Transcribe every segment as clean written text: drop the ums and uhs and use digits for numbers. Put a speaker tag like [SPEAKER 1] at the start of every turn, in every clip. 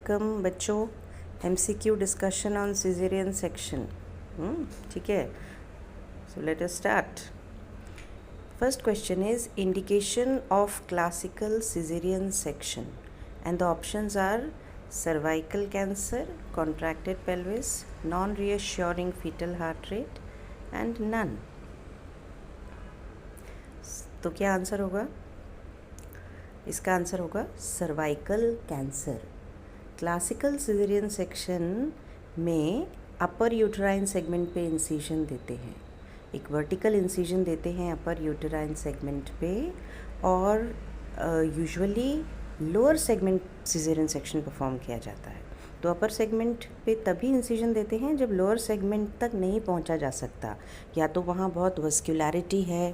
[SPEAKER 1] कम बच्चों, MCQ discussion on caesarean section. ठीक है, so let us start. First question is indication of classical caesarean section and the options are cervical cancer, contracted pelvis, non reassuring fetal heart rate and none. तो क्या answer होगा? इसका answer होगा cervical cancer. Classical caesarean section में upper uterine segment पे incision देते हैं, एक वर्टिकल इंसिजन देते हैं अपर यूटराइन सेगमेंट पे, और usually lower segment caesarean section perform किया जाता है। तो अपर सेगमेंट पे तभी इंसिजन देते हैं जब लोअर सेगमेंट तक नहीं पहुंचा जा सकता, या तो वहाँ बहुत वस्कुलैरिटी है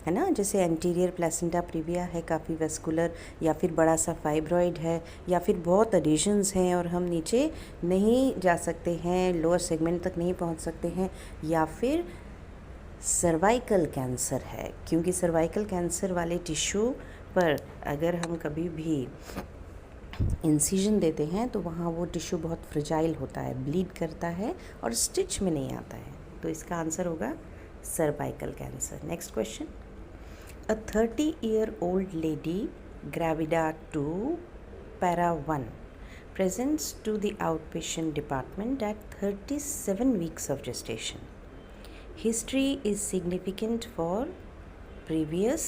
[SPEAKER 1] ना, जैसे एंटीरियर प्लेसेंटा प्रीविया है काफ़ी वेस्कुलर, या फिर बड़ा सा फाइब्रॉइड है, या फिर बहुत एडिशंस हैं और हम नीचे नहीं जा सकते हैं, लोअर सेगमेंट तक नहीं पहुंच सकते हैं, या फिर सर्वाइकल कैंसर है, क्योंकि सर्वाइकल कैंसर वाले टिश्यू पर अगर हम कभी भी इंसिजन देते हैं तो वहाँ वो टिश्यू बहुत फ्रेजाइल होता है, ब्लीड करता है और स्टिच में नहीं आता है। तो इसका आंसर होगा cervical cancer. Next question. A 30-year-old lady, gravida 2, para 1, presents to the outpatient department at 37 weeks of gestation. History is significant for previous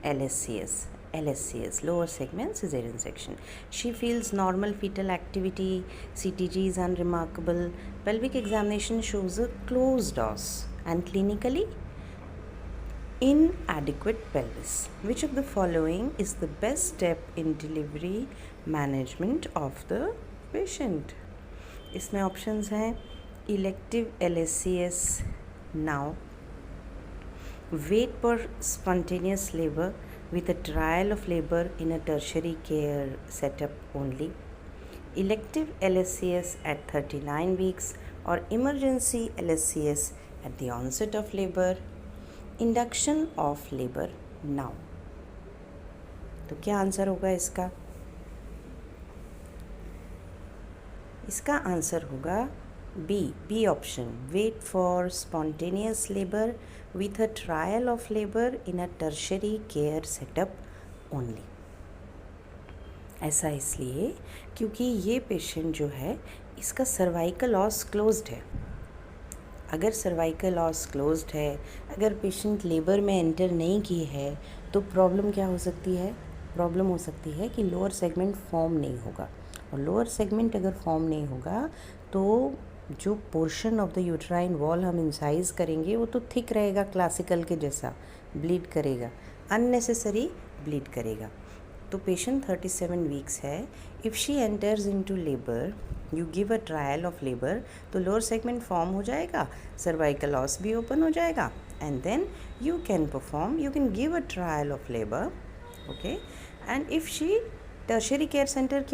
[SPEAKER 1] LSCS, lower segment cesarean section. She feels normal fetal activity, CTG is unremarkable, pelvic examination shows a closed os, and clinically inadequate pelvis. Which of the following is the best step in delivery management of the patient? इसमें options हैं elective LSCS now, wait for spontaneous labor with a trial of labor in a tertiary care setup only, elective LSCS at 39 weeks, or emergency LSCS at the onset of labor, induction of labour now. तो क्या answer होगा इसका? इसका answer होगा B option, wait for spontaneous labour with a trial of labour in a tertiary care setup only. ऐसा इसलिए क्योंकि ये पेशेंट जो है इसका सर्वाइकल ऑस क्लोज्ड है। अगर सर्वाइकल ऑस क्लोज्ड है, अगर पेशेंट लेबर में एंटर नहीं की है, तो प्रॉब्लम क्या हो सकती है? प्रॉब्लम हो सकती है कि लोअर सेगमेंट फॉर्म नहीं होगा, और लोअर सेगमेंट अगर फॉर्म नहीं होगा तो जो portion of the uterine wall हम इंसाइज करेंगे वो तो थिक रहेगा, क्लासिकल के जैसा, ब्लीड करेगा, अननेसेसरी ब्लीड करेगा। तो पेशेंट 37 वीक्स है, if she enters into labour, you give a trial of labour, तो लोअर सेगमेंट फॉर्म हो जाएगा, सर्वाइकल ऑस भी ओपन हो जाएगा, and then you can perform, you can give a trial of labour, okay. And if she tertiary care centre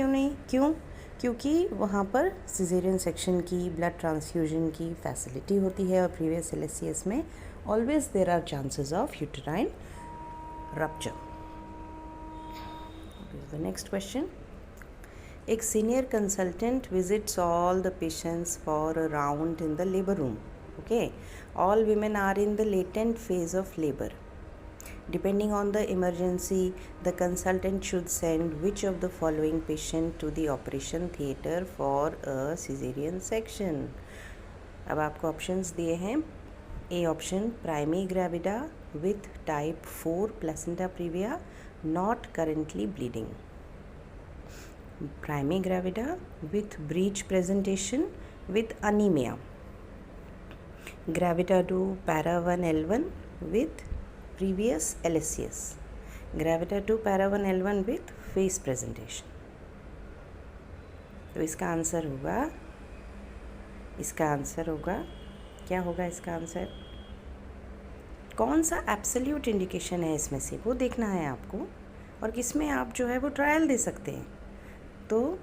[SPEAKER 1] क्योंकि वहाँ पर caesarean section की, ब्लड ट्रांसफ्यूजन की फैसिलिटी होती है, और प्रीवियस LSCS में always there are chances of uterine rupture. The next question. A senior consultant visits all the patients for a round in the labor room. Okay, all women are in the latent phase of labor. Depending on the emergency, the consultant should send which of the following patient to the operation theatre for a cesarean section? अब आपको options दिए हैं। A option, primi gravida with type 4 placenta previa not currently bleeding, primary gravida with breech presentation with anemia, gravida 2 para 1 L1 with previous LSCS, gravida 2 para 1 L1 with face presentation। तो इसका answer होगा क्या होगा इसका answer? कौन सा absolute indication है इसमें से, वो देखना है आपको, और किसमें आप जो है वो ट्रायल दे सकते हैं। तो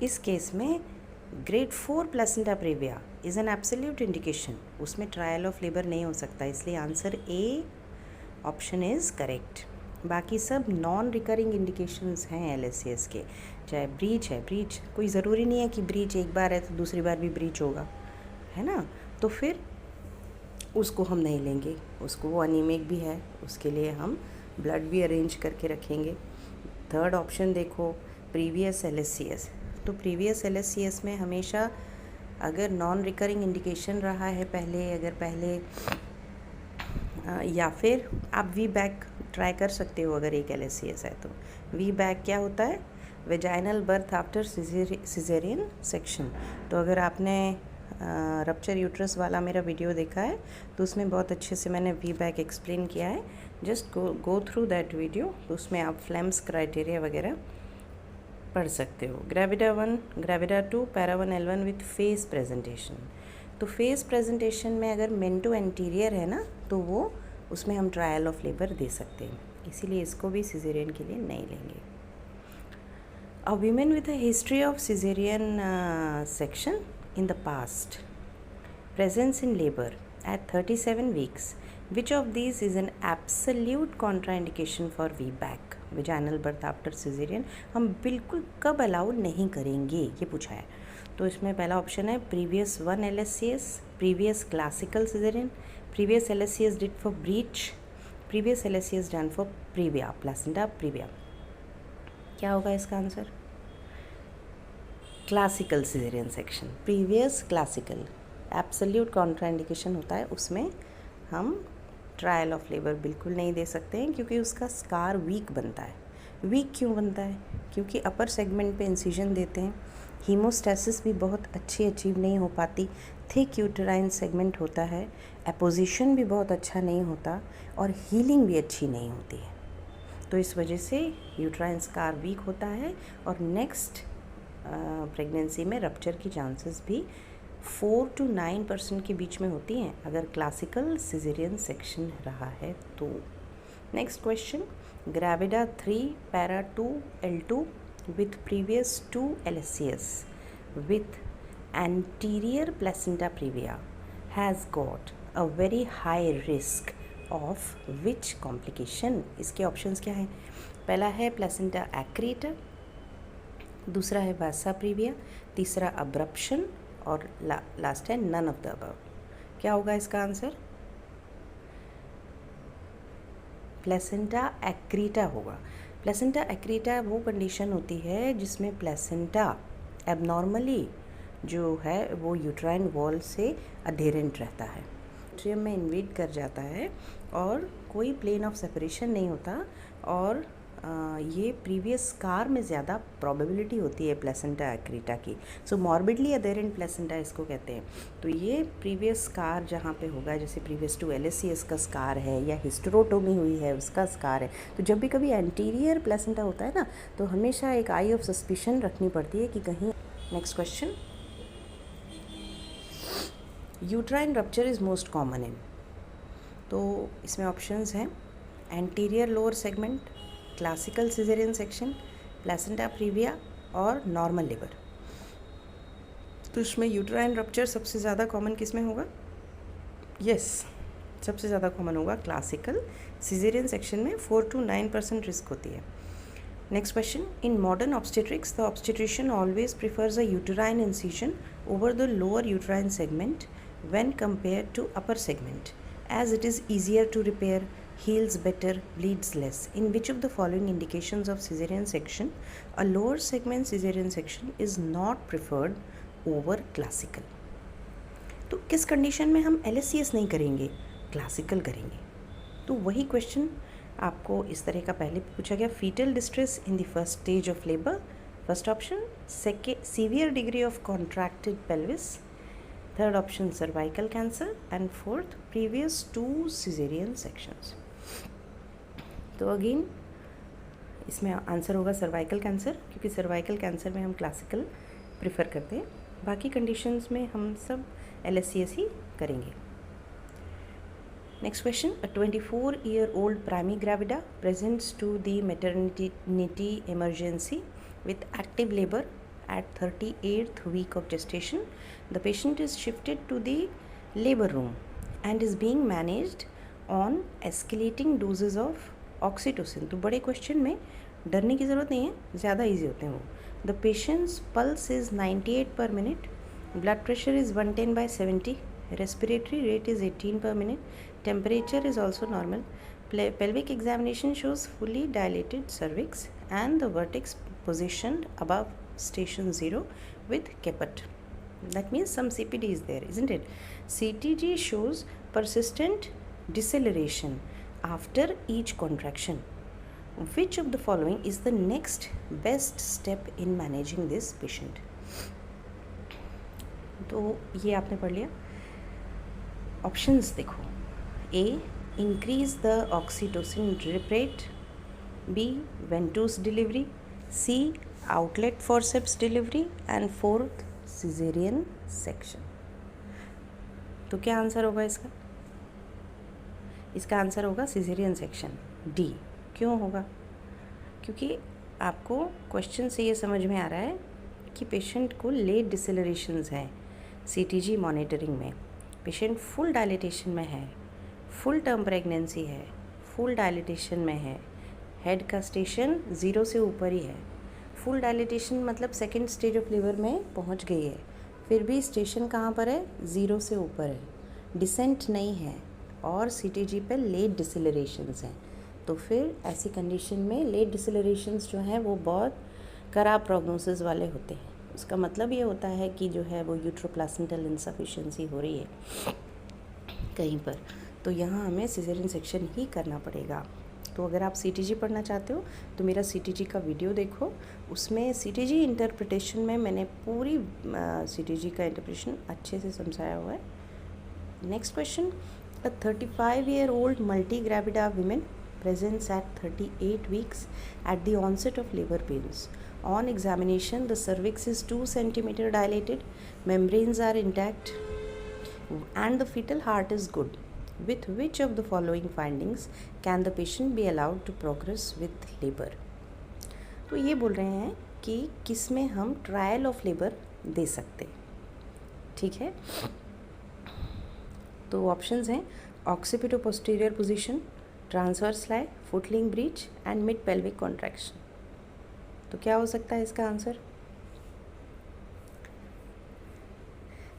[SPEAKER 1] इस केस में grade 4 placenta previa is an absolute indication, उसमें ट्रायल ऑफ लेबर नहीं हो सकता, इसलिए answer A option is correct. बाकी सब नॉन रिकरिंग इंडिकेशंस हैं LSCS के। चाहे ब्रीच है, ब्रीच कोई ज़रूरी नहीं है कि ब्रीच एक बार है तो दूसरी बार भी ब्रीच होगा, है ना, तो फिर उसको हम नहीं लेंगे, उसको वो अनीमिक भी है, उसके लिए हम ब्लड भी अरेंज करके रखेंगे। थर्ड ऑप्शन देखो, प्रीवियस LSCS। तो प्रीवियस LSCS में हमेशा अगर नॉन रिकरिंग इंडिकेशन रहा है पहले, अगर पहले या फिर आप वी बैक ट्राई कर सकते हो अगर एक LSCS है तो। वी बैक क्या होता है? Vaginal birth after caesarean section. तो अगर आपने रप्चर यूट्रस वाला मेरा वीडियो देखा है तो उसमें बहुत अच्छे से मैंने वी बैक एक्सप्लेन किया है, just go through that video. तो उसमें आप फ्लेम्स क्राइटेरिया वगैरह पढ़ सकते हो। Gravida 1, gravida 2, para 1 L1 with face presentation. तो फेस प्रेजेंटेशन में अगर मेंटो एंटीरियर है ना तो वो उसमें हम ट्रायल ऑफ लेबर दे सकते हैं, इसीलिए इसको भी सिजेरियन के लिए नहीं लेंगे। अ women with a history of caesarean section in the past, presence in labor at 37 weeks, which of these is an absolute contraindication for VBAC, vaginal birth after cesarean? हम बिल्कुल कब अलाउ नहीं करेंगे ये पूछा है। तो इसमें पहला ऑप्शन है previous 1 LSCS, previous classical caesarean, previous LSCS did for breach, previous LSCS done for previa placenta previa. क्या होगा इसका answer? Classical caesarean section, previous classical. Absolute contraindication होता है, उसमें हम ट्रायल ऑफ लेबर बिल्कुल नहीं दे सकते हैं क्योंकि उसका स्कार वीक बनता है। वीक क्यों बनता है? क्योंकि अपर सेगमेंट पे इंसिजन देते हैं, हीमोस्टेसिस भी बहुत अच्छी अचीव नहीं हो पाती, थिक यूटेराइन सेगमेंट होता है, एपोजिशन भी बहुत अच्छा नहीं होता और हीलिंग भी अच्छी नहीं होती है। तो इस वजह से यूटेराइन स्कार वीक होता है और नेक्स्ट प्रेगनेंसी में रप्चर की चांसेस भी 4 to 9% के बीच में होती हैं अगर क्लासिकल सिजेरियन सेक्शन रहा है तो। Next question, gravida 3 para 2 L2 with previous 2 LSCS with anterior placenta previa has got a very high risk of which complication? इसके ऑप्शंस क्या हैं? पहला है प्लेसेंटा एक्रीटा, दूसरा है वासा प्रीविया, तीसरा अब्रप्शन और लास्ट है नन ऑफ द अबव। क्या होगा इसका आंसर? प्लेसेंटा एक्रीटा होगा। प्लेसेंटा एक्रीटा वो कंडीशन होती है जिसमें प्लेसेंटा एबनॉर्मली जो है वो यूट्राइन वॉल से अधेरेंट रहता है, ट्रियम में इन्वेड कर जाता है और कोई प्लेन ऑफ सेपरेशन नहीं होता और ये प्रीवियस स्कार में ज़्यादा प्रोबेबिलिटी होती है प्लेसेंटा एक्रीटा की। सो मॉर्बिडली अधेरेंट प्लेसेंटा इसको कहते हैं। तो ये प्रीवियस स्कार जहाँ पे होगा, जैसे प्रीवियस 2 LSCS का स्कार है या हिस्टेरोटोमी हुई है उसका स्कार है, तो जब भी कभी एंटीरियर प्लेसेंटा होता है ना तो हमेशा एक आई ऑफ सस्पिशन रखनी पड़ती है कि कहीं। Next question, uterine rupture is most common in. तो इसमें ऑप्शंस हैं anterior lower segment, classical caesarean section, placenta previa और नॉर्मल लेबर। तो इसमें यूट्राइन रप्चर सबसे ज़्यादा कॉमन किस में होगा? यस, सबसे ज़्यादा कॉमन होगा क्लासिकल सिजेरियन सेक्शन में, 4 to 9% रिस्क होती है। Next question, in modern obstetrics the obstetrician always prefers a uterine incision over the lower uterine segment when compare to upper segment as it is easier to repair, heals better, bleeds less. In which of the following indications of cesarean section a lower segment cesarean section is not preferred over classical? तो किस condition में हम LSCS नहीं करेंगे, classical करेंगे? तो वही question आपको इस तरह का पहले पूछा गया। Fetal distress in the first stage of labour, first option. Second, severe degree of contracted pelvis, third option cervical cancer and fourth previous 2 caesarean sections. तो अगेन इसमें आंसर होगा सर्वाइकल कैंसर, क्योंकि सर्वाइकल कैंसर में हम classical prefer करते हैं, बाकी conditions में हम सब LSCS ही करेंगे। Next question, a 24-year-old primigravida presents to the maternity emergency with active labor at 38th week of gestation. The patient is shifted to the labor room and is being managed on escalating doses of oxytocin, तो बड़े question में डरने की ज़रूरत नहीं है, ज़्यादा easy होते हैं वो. द पेशेंट्स पल्स इज़ 98 पर minute, blood pressure is 110/70, respiratory rate is 18 per minute, temperature is also normal, pelvic examination shows fully dilated cervix and the vertex positioned above station 0 with caput. That means some CPD is there, isn't it? CTG shows persistent deceleration after each contraction. Which of the following is the next best step in managing this patient? तो ये आपने पढ़ लिया. Options देखो. A, increase the oxytocin drip rate. B, ventouse delivery. C, outlet forceps delivery. And fourth, caesarean section. तो क्या answer होगा इसका? इसका आंसर होगा सिजेरियन सेक्शन, डी. क्यों होगा? क्योंकि आपको क्वेश्चन से ये समझ में आ रहा है कि पेशेंट को लेट डिसेलरेशंस हैं सीटीजी मॉनिटरिंग में. पेशेंट फुल डायलिटेशन में है, फुल टर्म प्रेगनेंसी है, फुल डायलिटेशन में है, हेड का स्टेशन 0 से ऊपर ही है. फुल डायलिटेशन मतलब सेकंड स्टेज ऑफ लेबर में पहुंच गई है, फिर भी स्टेशन कहाँ पर है? 0 से ऊपर है, डिसेंट नहीं है और सीटीजी पे लेट डिसेलरेशंस हैं. तो फिर ऐसी कंडीशन में लेट डिसेलरेशंस जो हैं वो बहुत खराब प्रोग्नोसिस वाले होते हैं. उसका मतलब ये होता है कि जो है वो यूट्रोप्लासेंटल इनसफिशिएंसी हो रही है कहीं पर, तो यहाँ हमें सिजेरियन सेक्शन ही करना पड़ेगा. तो अगर आप सीटीजी पढ़ना चाहते हो तो मेरा सीटीजी का वीडियो देखो, उसमें सीटीजी इंटरप्रिटेशन में मैंने पूरी सीटीजी का इंटरप्रिटेशन अच्छे से समझाया हुआ है. Next question. A 35-year-old multi-gravida women presents at 38 weeks at the onset of labor pains. On examination, the cervix is 2 centimeter dilated, membranes are intact, and the fetal heart is good. With which of the following findings can the patient be allowed to progress with labor? तो ये बोल रहे हैं कि किस में हम trial of labour दे सकते. ठीक है, तो ऑप्शंस हैं occipito posterior position, transverse lie, footling breach and mid pelvic contraction. तो क्या हो सकता है इसका आंसर?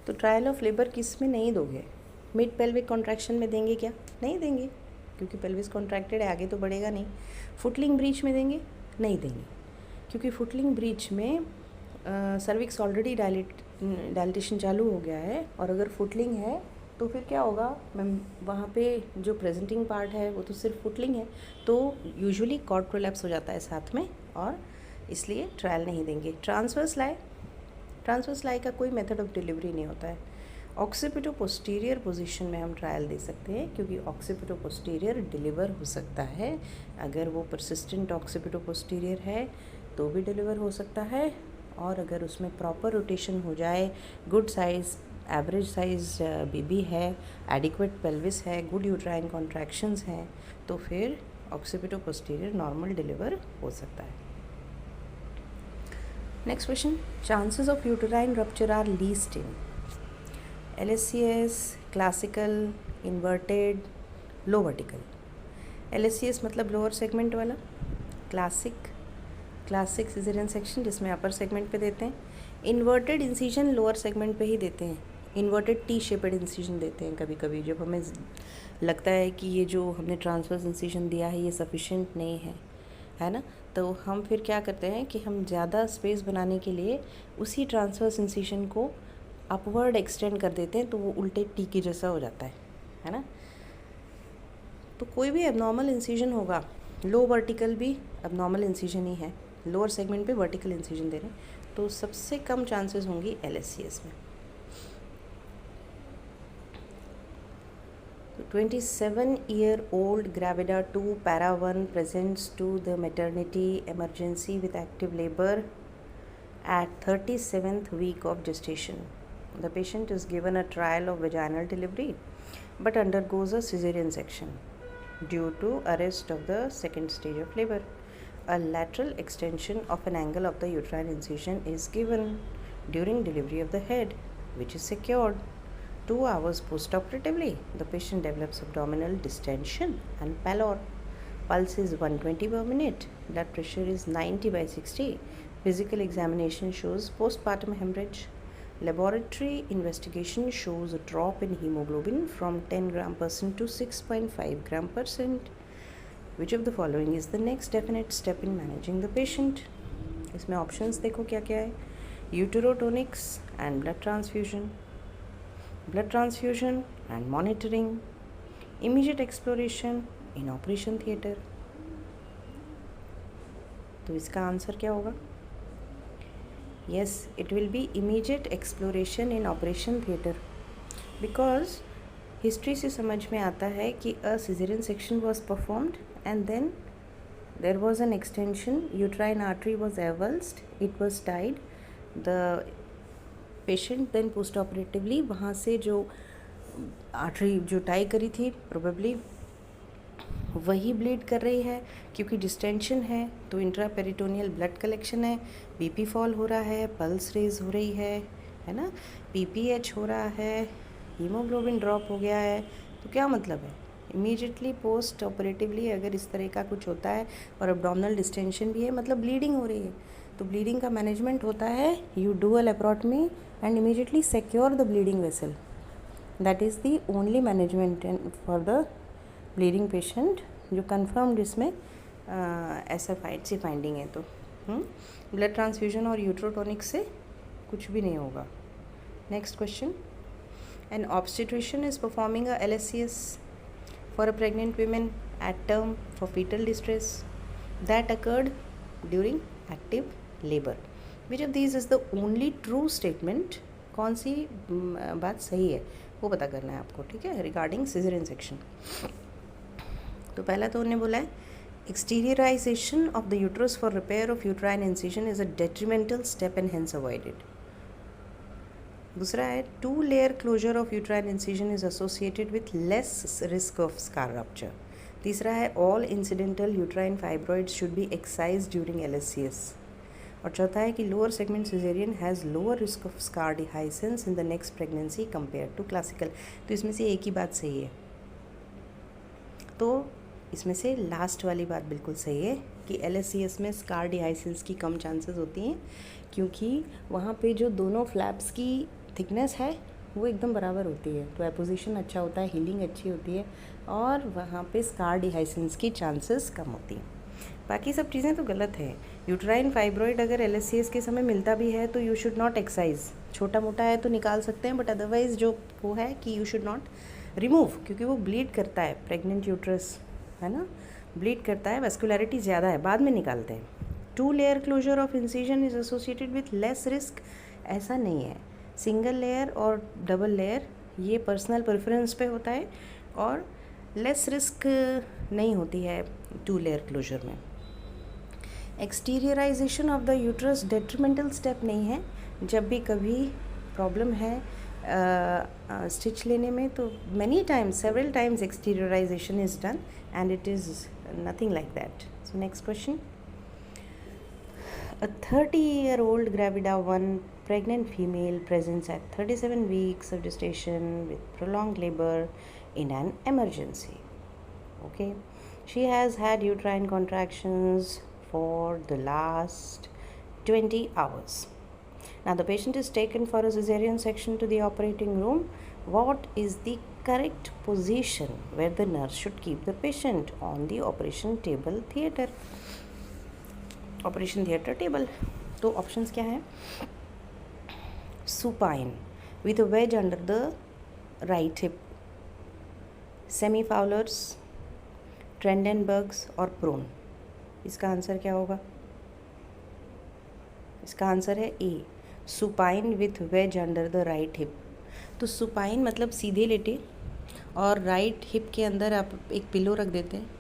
[SPEAKER 1] तो ट्रायल ऑफ लेबर किस में नहीं दोगे? मिड पेल्विक कॉन्ट्रैक्शन में देंगे क्या? नहीं देंगे, क्योंकि पेल्विस कॉन्ट्रैक्टेड है, आगे तो बढ़ेगा नहीं. फुटलिंग ब्रीच में देंगे? नहीं देंगे, क्योंकि फुटलिंग ब्रीच में सर्विक्स ऑलरेडी डायलिटेशन चालू हो गया है, और अगर फुटलिंग है तो फिर क्या होगा मैम, वहाँ पे जो प्रेजेंटिंग पार्ट है वो तो सिर्फ फुटलिंग है, तो यूजुअली कॉर्ड प्रोलैप्स हो जाता है साथ में, और इसलिए ट्रायल नहीं देंगे. ट्रांसवर्स लाई का कोई मेथड ऑफ डिलीवरी नहीं होता है. ऑक्सीपिटो पोस्टीरियर पोजीशन में हम ट्रायल दे सकते हैं, क्योंकि ऑक्सीपिटो पोस्टीरियर डिलीवर हो सकता है. अगर वो परसिस्टेंट ऑक्सीपिटो पोस्टीरियर है तो भी डिलीवर हो सकता है, और अगर उसमें प्रॉपर रोटेशन हो जाए, good size average size baby है, एडिक्वेट पेल्विस है, गुड यूट्राइन कॉन्ट्रैक्शंस हैं, तो फिर ऑक्सीपिटो पोस्टीरियर नॉर्मल डिलीवर हो सकता है. Next question. Chances of uterine rupture are least in LSCS, classical, inverted, low vertical. LSCS मतलब लोअर सेगमेंट वाला, क्लासिक सिजेरियन सेक्शन जिसमें अपर सेगमेंट पे देते हैं, इन्वर्टेड इंसिजन लोअर सेगमेंट पे ही देते हैं, इन्वर्टेड टी शेपेड इंसिजन देते हैं कभी कभी, जब हमें लगता है कि ये जो हमने ट्रांसवर्स इंसिजन दिया है ये सफिशिएंट नहीं है ना, तो हम फिर क्या करते हैं कि हम ज़्यादा स्पेस बनाने के लिए उसी ट्रांसवर्स इंसिजन को अपवर्ड एक्सटेंड कर देते हैं, तो वो उल्टे टी की जैसा हो जाता है ना. तो कोई भी एबनॉर्मल इंसिजन होगा, लो वर्टिकल भी एबनॉर्मल इंसिजन ही है, लोअर सेगमेंट पे वर्टिकल इंसिजन दे रहे हैं, तो सबसे कम चांसेस होंगी LSCS में. 27-year-old gravida 2 para 1 presents to the maternity emergency with active labor at 37th week of gestation. The patient is given a trial of vaginal delivery but undergoes a cesarean section due to arrest of the second stage of labor. A lateral extension of an angle of the uterine incision is given during delivery of the head, which is secured. 2 hours postoperatively, the patient develops abdominal distension and pallor. Pulse is 120 per minute. Blood pressure is 90/60. Physical examination shows postpartum hemorrhage. Laboratory investigation shows a drop in hemoglobin from 10 gram% to 6.5 gram%. Which of the following is the next definite step in managing the patient? इसमें options देखो क्या क्या है. Uterotonics and blood transfusion and monitoring, immediate exploration in operation theatre. तो इसका answer क्या होगा? Yes, it will be immediate exploration in operation theatre, because history से समझ में आता है कि a cesarean section was performed and then there was an extension, uterine artery was avulsed, it was tied, the patient then post operatively वहाँ से जो artery जो टाई करी थी प्रोबेबली वही ब्लीड कर रही है, क्योंकि डिस्टेंशन है तो इंट्रापेरिटोनियल ब्लड कलेक्शन है, बीपी फॉल हो रहा है, पल्स रेज हो रही है ना, पीपीएच हो रहा है, हीमोग्लोबिन ड्रॉप हो गया है. तो क्या मतलब है, इमीडिएटली पोस्ट ऑपरेटिवली अगर इस तरह का कुछ होता है और अब्डोमिनल डिस्टेंशन भी है, मतलब ब्लीडिंग हो रही है, तो ब्लीडिंग का मैनेजमेंट होता है, you do a laparotomy and immediately secure the bleeding vessel. That is the only management for the bleeding patient जो कन्फर्म्ड इसमें ऐसा सी फाइंडिंग है. तो ब्लड ट्रांसफ्यूजन और यूट्रोटोनिक्स से कुछ भी नहीं होगा. Next question. An obstetrician is performing a LSCS for a pregnant woman at term for fetal distress that occurred during active labor. Which of these is the only true statement? कौन सी बात सही है वो पता करना है आपको, ठीक है, रिगार्डिंग सिजरियन सेक्शन. तो पहला तो उन्होंने बोला है exteriorisation of the uterus for repair of uterine incision is a detrimental step and hence avoided. दूसरा है 2 layer closure of uterine incision is associated with less risk of scar rupture. तीसरा है all incidental uterine fibroids should be excise during LSCS. और चौथा है कि lower segment caesarean has lower risk of scar dehiscence in the next pregnancy compare to classical. तो इसमें से एक ही बात सही है. तो इसमें से लास्ट वाली बात बिल्कुल सही है कि LSCS में स्कार डिहाइसेंस की कम चांसेस होती हैं, क्योंकि वहाँ पे जो दोनों फ्लैप्स की थिकनेस है वो एकदम बराबर होती है, तो एपोजिशन अच्छा होता है, हीलिंग अच्छी होती है और वहाँ पे स्कार डिहाइसेंस की चांसेस कम होती हैं. बाकी सब चीज़ें तो गलत है. यूट्राइन फाइब्रॉइड अगर LSCS के समय मिलता भी है तो यू शुड नॉट एक्साइज. छोटा मोटा है तो निकाल सकते हैं, बट अदरवाइज़ जो वो है कि यू शुड नॉट रिमूव, क्योंकि वो ब्लीड करता है. प्रेग्नेंट यूट्रस है ना, ब्लीड करता है, वैस्कुलरिटी ज़्यादा है, बाद में निकालते हैं. 2 layer closure of incision is associated with less risk, ऐसा नहीं है. सिंगल लेयर और डबल लेयर ये पर्सनल प्रेफरेंस पे होता है और लेस रिस्क नहीं होती है 2 layer क्लोजर में. Exteriorisation of the uterus detrimental step नहीं है. जब भी कभी प्रॉब्लम है स्टिच लेने में तो many times, several times exteriorisation is done and it is nothing like that. So next question. A 30-year-old Gravida 1 pregnant female presents at 37 weeks of gestation with prolonged labor in an emergency. Okay, she has had uterine contractions for the last 20 hours. Now the patient is taken for a cesarean section to the operating room. What is the correct position where the nurse should keep the patient on the operation theatre table? तो options क्या हैं? Supine with a wedge under the right hip, semi Fowler's, Trendelenburg's और prone. इसका answer क्या होगा? इसका answer है A, supine with wedge under the right hip. तो सुपाइन मतलब सीधे लेटे और राइट हिप के अंदर आप एक पिलो रख देते हैं,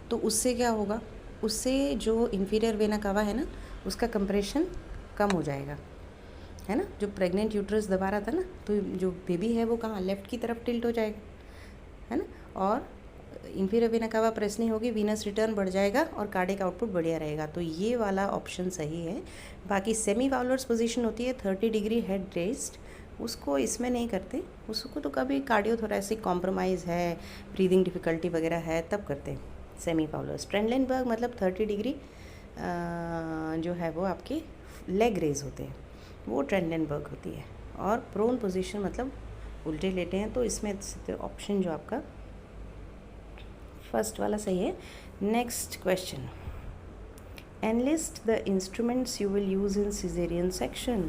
[SPEAKER 1] तो उससे क्या होगा, उससे जो इन्फीरियर वेना कावा है ना उसका कंप्रेशन कम हो जाएगा, है ना. जो प्रेग्नेंट यूट्रस दबा रहा था ना, तो जो बेबी है वो कहाँ, लेफ़्ट की तरफ टिल्ट हो जाएगा, है ना, और इन्फीरियर वेना कावा प्रेस नहीं होगी, वीनस रिटर्न बढ़ जाएगा और कार्डिक आउटपुट बढ़िया रहेगा. तो ये वाला ऑप्शन सही है. बाकी सेमी फाउलर्स पोजीशन होती है 30 डिग्री हेड रेस्ड, उसको इसमें नहीं करते. उसको तो कभी कार्डियोथोरेसिक कॉम्प्रोमाइज़ है, ब्रीदिंग डिफ़िकल्टी वगैरह है तब करते हैं. Semi Fowler. स्ट्रेनलेनबर्ग मतलब 30 डिग्री जो है वो आपकी लेग रेज होते हैं, वो ट्रेनलेनबर्ग होती है। और प्रोन पोजीशन मतलब उल्टे लेटे हैं, तो इसमें ऑप्शन जो आपका फर्स्ट वाला सही है। Next question, analyst the instruments you will use in caesarean section.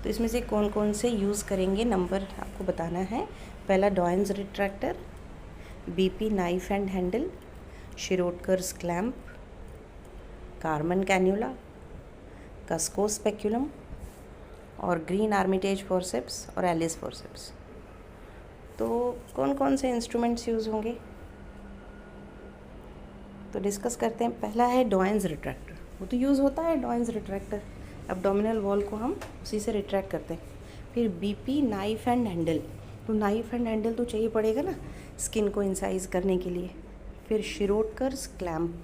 [SPEAKER 1] तो इसमें से कौन कौन से यूज़ करेंगे, नंबर आपको बताना है। पहला Doyen's retractor, BP knife and handle, Shirodkar's clamp, Karman cannula, Cusco speculum और ग्रीन आर्मिटेज फोर्सेप्स और एलिस फोर्सेप्स। तो कौन कौन से इंस्ट्रूमेंट्स यूज़ होंगे तो डिस्कस करते हैं। पहला है डॉयंस रिट्रैक्टर, वो तो यूज़ होता है डॉयंस रिट्रैक्टर, एब्डोमिनल वॉल को हम उसी से रिट्रैक्ट करते हैं। फिर बीपी नाइफ एंड हैंडल, तो नाइफ एंड हैंडल तो चाहिए पड़ेगा ना स्किन को इंसाइज करने के लिए। फिर शिरोडकर्स क्लैम्प,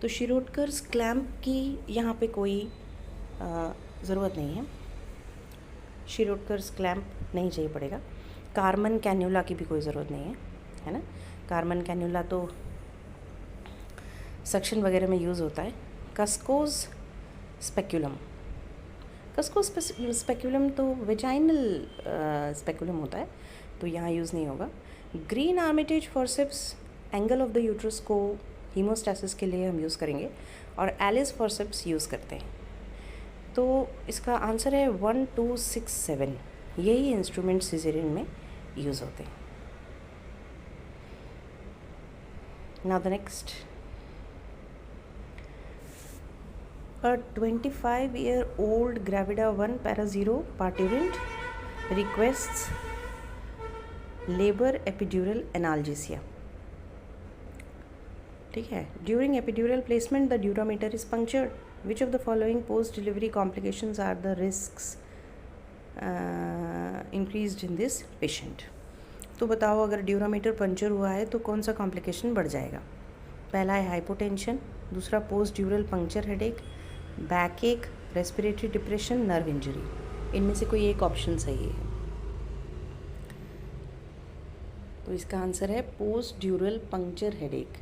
[SPEAKER 1] तो शिरोडकर्स क्लैम्प की यहाँ पे कोई ज़रूरत नहीं है, शिरोडकर्स क्लैम्प नहीं चाहिए पड़ेगा। कार्मन कैन्यूला की भी कोई ज़रूरत नहीं है ना। कार्मन कैन्यूला तो सक्शन वगैरह में यूज़ होता है। कस्कोज स्पेक्यूलम, कस्कोज स्पेक्यूलम तो वेजाइनल स्पेक्यूलम होता है, तो यहाँ यूज़ नहीं होगा। Green Armitage forceps angle of the uterus को हीमोस्टैसिस के लिए हम यूज़ करेंगे, और एलिस फोर्सेप्स यूज़ करते हैं। तो इसका आंसर है 1 2 6 7, यही इंस्ट्रूमेंट सिजेरियन में यूज़ होते हैं। Now the next, a 25-year-old Gravida 1 para 0 parturient requests labor epidural analgesia. ठीक है, during epidural placement the durameter is punctured. Which of the following post-delivery complications are the risks increased in this patient? तो बताओ अगर dura mater puncture हुआ है तो कौन सा कॉम्प्लिकेशन बढ़ जाएगा। पहला है हाइपोटेंशन, दूसरा पोस्ट ड्यूरल पंक्चर हेडेक, बैक एक, रेस्पिरेटरी डिप्रेशन, नर्व इंजरी। इनमें से कोई एक ऑप्शन सही है। तो इसका आंसर है पोस्ट ड्यूरल पंक्चर हेडेक।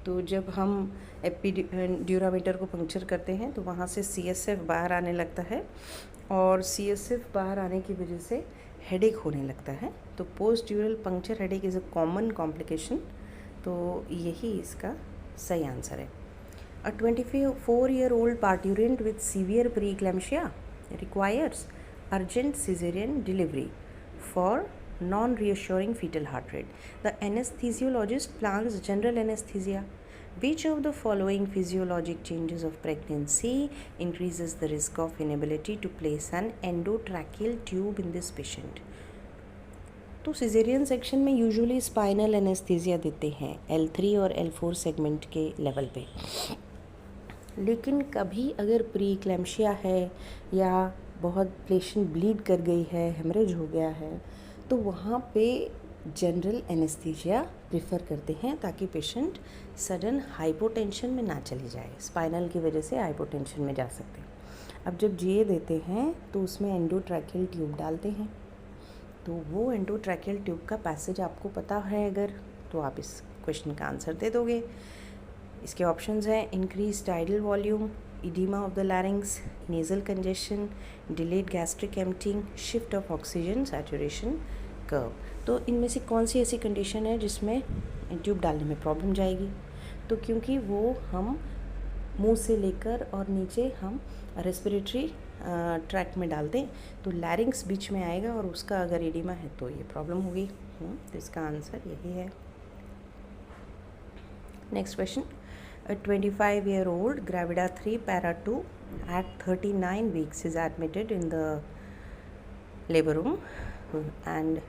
[SPEAKER 1] तो जब हम ड्यूरामीटर को पंक्चर करते हैं तो वहाँ से CSF बाहर आने लगता है, और CSF बाहर आने की वजह से हेडेक होने लगता है। तो post ड्यूरल puncture headache is a common complication, तो यही इसका सही आंसर है। A 24-year-old parturient with severe preeclampsia requires urgent cesarean delivery for non-reassuring fetal heart rate. The anesthesiologist plans general anesthesia. Which of the following physiologic changes of pregnancy increases the risk of inability to place an endotracheal tube in this patient? तो caesarean section में usually spinal anaesthesia देते हैं L3 और L4 segment के level पे, लेकिन कभी अगर प्री क्लैम्शिया है या बहुत पेशेंट ब्लीड कर गई है, हेमरेज हो गया है, तो वहाँ पे जनरल एनेस्थीसिया प्रेफर करते हैं ताकि पेशेंट सडन हाइपोटेंशन में ना चली जाए। स्पाइनल की वजह से हाइपोटेंशन में जा सकते हैं। अब जब GA देते हैं तो उसमें एंडोट्रैकियल ट्यूब डालते हैं, तो वो एंडोट्रैकियल ट्यूब का पैसेज आपको पता है अगर, तो आप इस क्वेश्चन का आंसर दे दोगे। इसके ऑप्शंस हैं increase tidal volume, oedema of the larynx, nasal congestion, delayed gastric emptying, shift of oxygen saturation curve. तो इनमें से कौन सी ऐसी कंडीशन है जिसमें ट्यूब डालने में प्रॉब्लम जाएगी? तो क्योंकि वो हम मुंह से लेकर और नीचे हम रेस्पिरेटरी ट्रैक में डाल दें तो लैरिंग्स बीच में आएगा, और उसका अगर एडिमा है तो ये प्रॉब्लम होगी। तो इसका आंसर यही है। Next question, a 25-year-old Gravida 3 para 2 at 39 weeks is admitted in the labor room and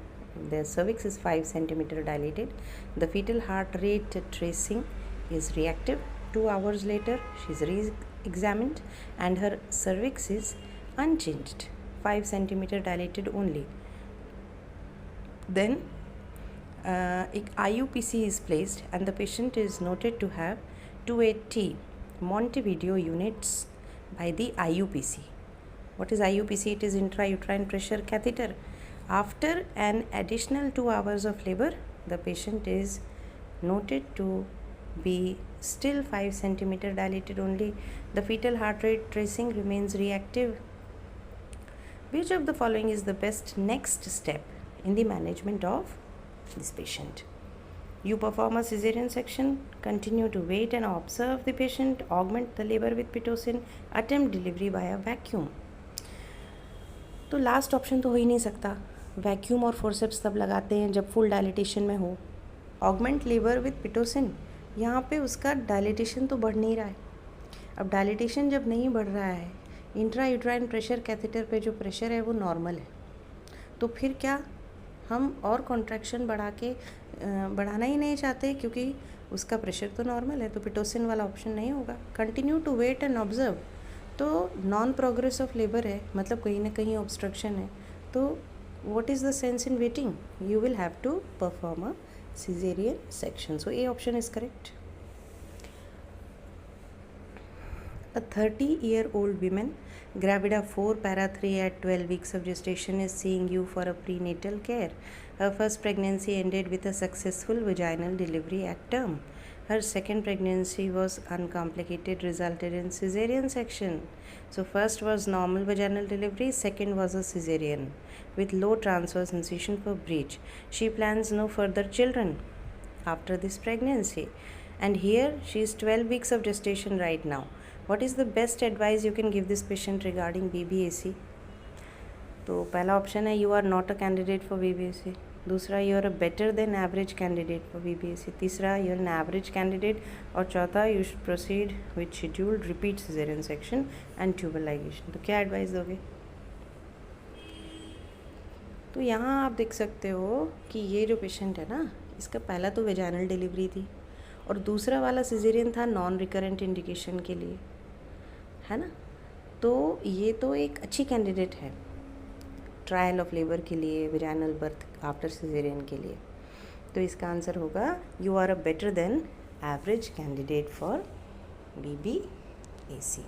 [SPEAKER 1] their cervix is 5 centimeter dilated. The fetal heart rate tracing is reactive. 2 hours later she is re-examined and her cervix is unchanged, 5 centimeter dilated only. Then IUPC is placed and the patient is noted to have 280 Montevideo units by the IUPC. What is IUPC? It is intrauterine pressure catheter. After an additional 2 hours of labor, the patient is noted to B. Still 5 centimeter dilated only. The fetal heart rate tracing remains reactive. Which of the following is the best next step in the management of this patient? You perform a cesarean section, continue to wait and observe the patient, augment the labor with pitocin, attempt delivery via vacuum. तो last option तो हो ही नहीं सकता. Vacuum और forceps तब लगाते हैं जब फुल डायलिटेशन में हो. ऑगमेंट लेबर विथ पिटोसिन, यहाँ पे उसका डायलिटेशन तो बढ़ नहीं रहा है. अब डायलिटेशन जब नहीं बढ़ रहा है, इंट्रा यूट्राइन प्रेशर कैथेटर पे जो प्रेशर है वो नॉर्मल है, तो फिर क्या हम और कॉन्ट्रैक्शन बढ़ाना ही नहीं चाहते क्योंकि उसका प्रेशर तो नॉर्मल है, तो पिटोसिन वाला ऑप्शन नहीं होगा. Continue to wait and observe, तो नॉन प्रोग्रेस ऑफ लेबर है, मतलब कहीं ना कहीं ऑब्स्ट्रक्शन है. तो what is the sense in waiting? You will have to perform a cesarean section. So A option is correct. A 30-year-old woman, gravida 4, para 3 at 12 weeks of gestation is seeing you for a prenatal care. Her first pregnancy ended with a successful vaginal delivery at term. Her second pregnancy was uncomplicated, resulted in cesarean section. So first was normal vaginal delivery, second was a cesarean with low transverse incision for breech. She plans no further children after this pregnancy. And here she is 12 weeks of gestation right now. What is the best advice you can give this patient regarding BBAC? तो पहला option है you are not a candidate for BBAC. दूसरा you are a better than average candidate for BBAC. तीसरा you are an average candidate. और चौथा you should proceed with scheduled repeat cesarean section and tubal ligation. तो क्या advice दोगे? तो यहाँ आप देख सकते हो कि ये जो पेशेंट है ना, इसका पहला तो वेजाइनल डिलीवरी थी और दूसरा वाला सिजेरियन था नॉन रिकरेंट इंडिकेशन के लिए, है ना. तो ये तो एक अच्छी कैंडिडेट है ट्रायल ऑफ लेबर के लिए, वेजाइनल बर्थ आफ्टर सिजेरियन के लिए. तो इसका आंसर होगा you are a better than average candidate for BBAC.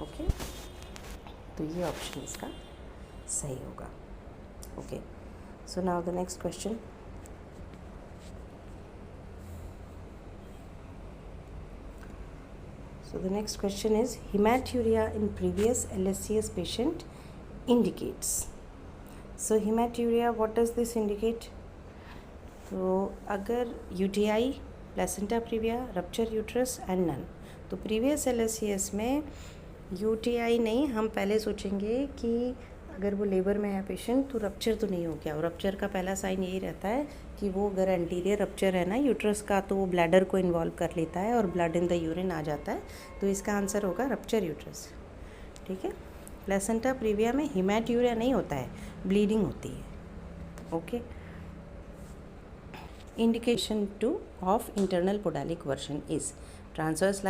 [SPEAKER 1] Okay, तो ये ऑप्शन इसका सही होगा. Okay, so now the next question. So the next question is hematuria in previous LSCS patient indicates. So hematuria, what does this indicate? तो अगर UTI, placenta previa, rupture uterus and none, तो previous LSCS में UTI नहीं, हम पहले सोचेंगे कि अगर वो लेबर में है पेशेंट तो रप्चर तो नहीं हो गया. और रप्चर का पहला साइन यही रहता है कि वो अगर एंटीरियर रप्चर है ना यूट्रस का, तो वो ब्लैडर को इन्वॉल्व कर लेता है और ब्लड इन द यूरिन आ जाता है. तो इसका आंसर होगा रप्चर यूट्रस. ठीक है. प्लेसेंटा प्रीविया में हेमेट्यूरिया नहीं होता है, ब्लीडिंग होती है. Okay. Indication 2 of internal podalic version is transverse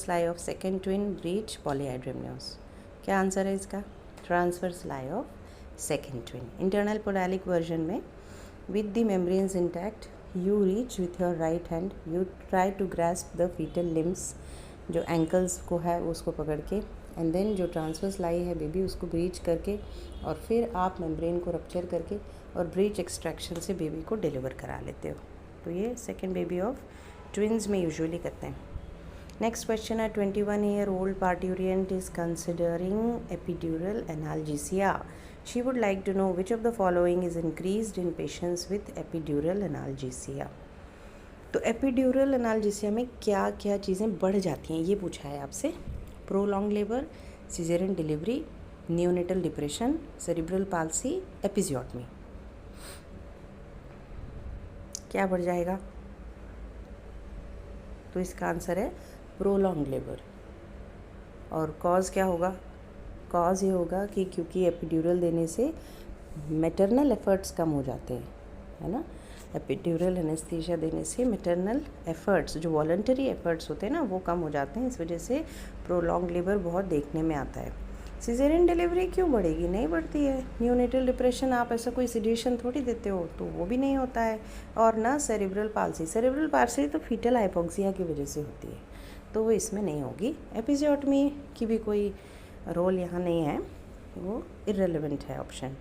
[SPEAKER 1] lie of second twin breech polyhydramnios. क्या आंसर है इसका? Transverse lie of second twin. Internal podalic version में with the membranes intact you reach with your right hand, you try to grasp the fetal limbs, जो ankles को है उसको पकड़ के, एंड देन जो ट्रांसवर्स लाई है बेबी उसको ब्रीच करके, और फिर आप मेम्ब्रेन को रप्चर करके और ब्रीच एक्सट्रैक्शन से बेबी को डिलीवर करा लेते हो. तो ये सेकेंड बेबी ऑफ ट्विन्स में यूजुअली करते हैं. Next question, a 21-year-old parturient is considering epidural analgesia. She would like to know which of the following is increased in patients with epidural analgesia. तो epidural analgesia में क्या क्या चीज़ें बढ़ जाती हैं ये पूछा है आपसे. Prolong labour, caesarean delivery, neonatal depression, cerebral palsy, episiotomy. क्या बढ़ जाएगा? तो इसका आंसर है प्रोलॉन्ग लेबर. और कॉज क्या होगा? कॉज ये होगा कि क्योंकि एपिड्यूरल देने से मैटरनल एफर्ट्स कम हो जाते हैं, है ना. एपिड्यूरल एनेस्थीसिया देने से मैटरनल एफर्ट्स, जो वॉलंटरी एफर्ट्स होते हैं ना, वो कम हो जाते हैं. इस वजह से प्रोलॉन्ग लेबर बहुत देखने में आता है. सिजेरियन डिलीवरी क्यों बढ़ेगी? नहीं बढ़ती है. न्यूनेटल डिप्रेशन आप ऐसा कोई सिडेशन थोड़ी देते हो, तो वो भी नहीं होता है. और ना सेरिब्रल पाल्सी. सेरिब्रल पाल्सी तो फीटल हाइपोक्सिया की वजह से होती है, तो वो इसमें नहीं होगी. एपिजियोटमी की भी कोई रोल यहाँ नहीं है, वो इररेलेवेंट है option.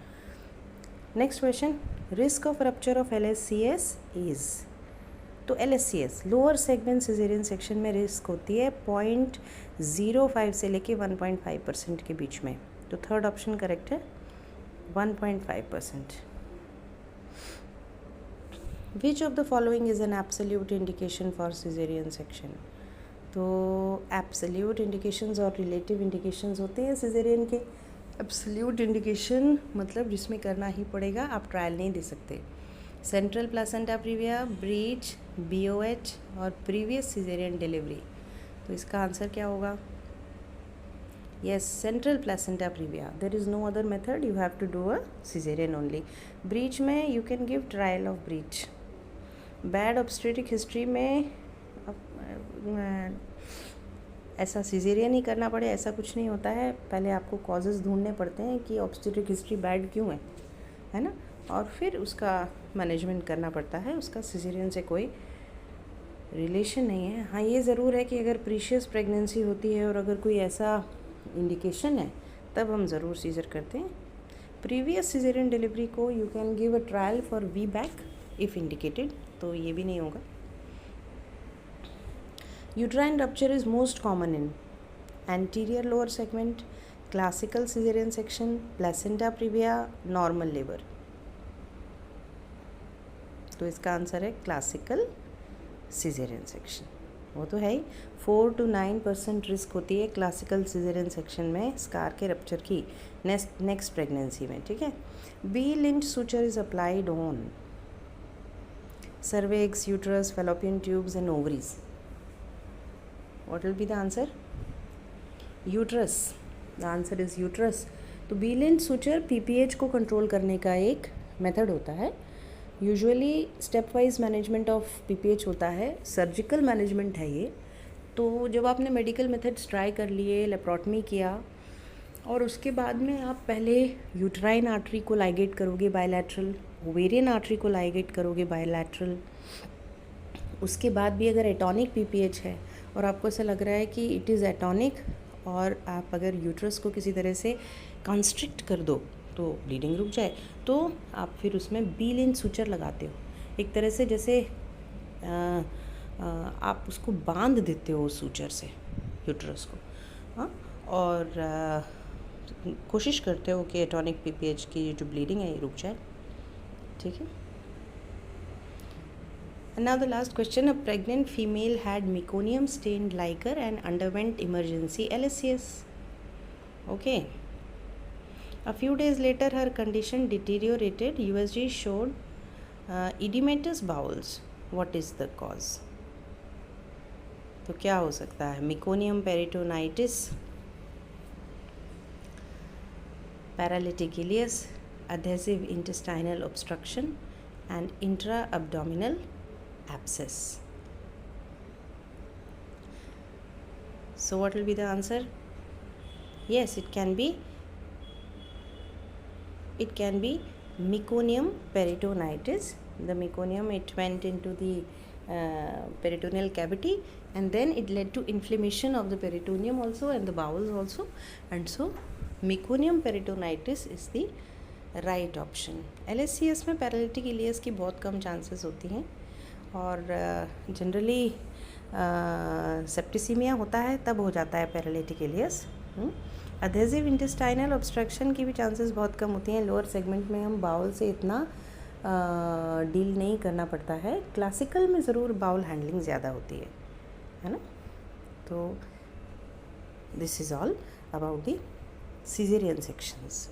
[SPEAKER 1] Next question, risk of rupture of LSCS is. तो LSCS lower segment caesarean section में रिस्क होती है 0.05 से लेके 1.5% के बीच में। तो थर्ड ऑप्शन करेक्ट है 1.5%। Which of the following is an absolute indication for caesarean section? तो एब्सोल्यूट इंडिकेशंस और रिलेटिव इंडिकेशंस होते हैं सिजेरियन के। एब्सोल्यूट इंडिकेशन मतलब जिसमें करना ही पड़ेगा, आप ट्रायल नहीं दे सकते। Central placenta previa, breech, BOH और प्रीवियस सिजेरियन डिलीवरी। तो इसका आंसर क्या होगा? Yes, central placenta previa. There is no other method, you have to do a caesarean only. Breech में you can give trial of breech. Bad obstetric history में ऐसा caesarean ही करना पड़े ऐसा कुछ नहीं होता है। पहले आपको कॉजेज़ ढूंढने पड़ते हैं कि ऑब्स्टेट्रिक हिस्ट्री बैड क्यों है ना, और फिर उसका मैनेजमेंट करना पड़ता है। उसका सिजेरियन से कोई रिलेशन नहीं है। हाँ, ये ज़रूर है कि अगर प्रीशियस प्रेगनेंसी होती है और अगर कोई ऐसा इंडिकेशन है तब हम ज़रूर सीजर करते हैं। प्रीवियस सिजेरियन डिलीवरी को you can give a trial for VBAC if indicated, तो ये भी नहीं होगा। Uterine rupture is most common in anterior lower segment, classical cesarean section, placenta previa, normal labor। तो इसका आंसर है क्लासिकल सिजेरियन सेक्शन। वो तो है ही, 4 to 9% रिस्क होती है क्लासिकल सिजेरियन सेक्शन में स्कार के रप्चर की नेक्स्ट प्रेगनेंसी में। ठीक है। B Lynch suture is applied on cervix, uterus, fallopian tubes and ovaries। What will be the answer? Uterus. The answer is uterus। तो B-Lint suture PPH को control करने का एक मेथड होता है। Usually step wise management of PPH होता है, surgical management है ये। तो जब आपने मेडिकल मेथड्स ट्राई कर लिए, लेप्रोटमी किया और उसके बाद में आप पहले यूट्राइन आर्टरी को लाइगेट करोगे बायलैटरल, ओवेरियन आर्टरी को लाइगेट करोगे बायलैटरल। उसके बाद भी अगर एटॉनिक PPH है और आपको ऐसा लग रहा है कि इट इज़ एटॉनिक और आप अगर यूट्रस को किसी तरह से कंस्ट्रिक्ट कर दो तो ब्लीडिंग रुक जाए, तो आप फिर उसमें B-Lint सूचर लगाते हो। एक तरह से जैसे आप उसको बांध देते हो उस सूचर से यूट्रस को, हाँ, और कोशिश करते हो कि एटॉनिक PPH की जो ब्लीडिंग है ये रुक जाए। ठीक है। And now the last question, a pregnant female had meconium stained liquor and underwent emergency LSCS. Okay. A few days later her condition deteriorated. USG showed edematous bowels. What is the cause? तो क्या हो सकता है? Meconium peritonitis, paralytic ileus, adhesive intestinal obstruction and intra-abdominal abscess. So what will be the answer? Yes, it can be meconium peritonitis. The meconium, it went into the peritoneal cavity and then it led to inflammation of the peritoneum also and the bowels also, and so meconium peritonitis is the right option। LSCS में paralytic iliacus की बहुत कम chances होती हैं और generally septicaemia होता है तब हो जाता है paralytic ileus. Adhesive intestinal obstruction की भी चांसेस बहुत कम होती हैं। लोअर सेगमेंट में हम बाउल से इतना डील नहीं करना पड़ता है। क्लासिकल में ज़रूर बाउल हैंडलिंग ज़्यादा होती है ना। तो this is all about the caesarean sections.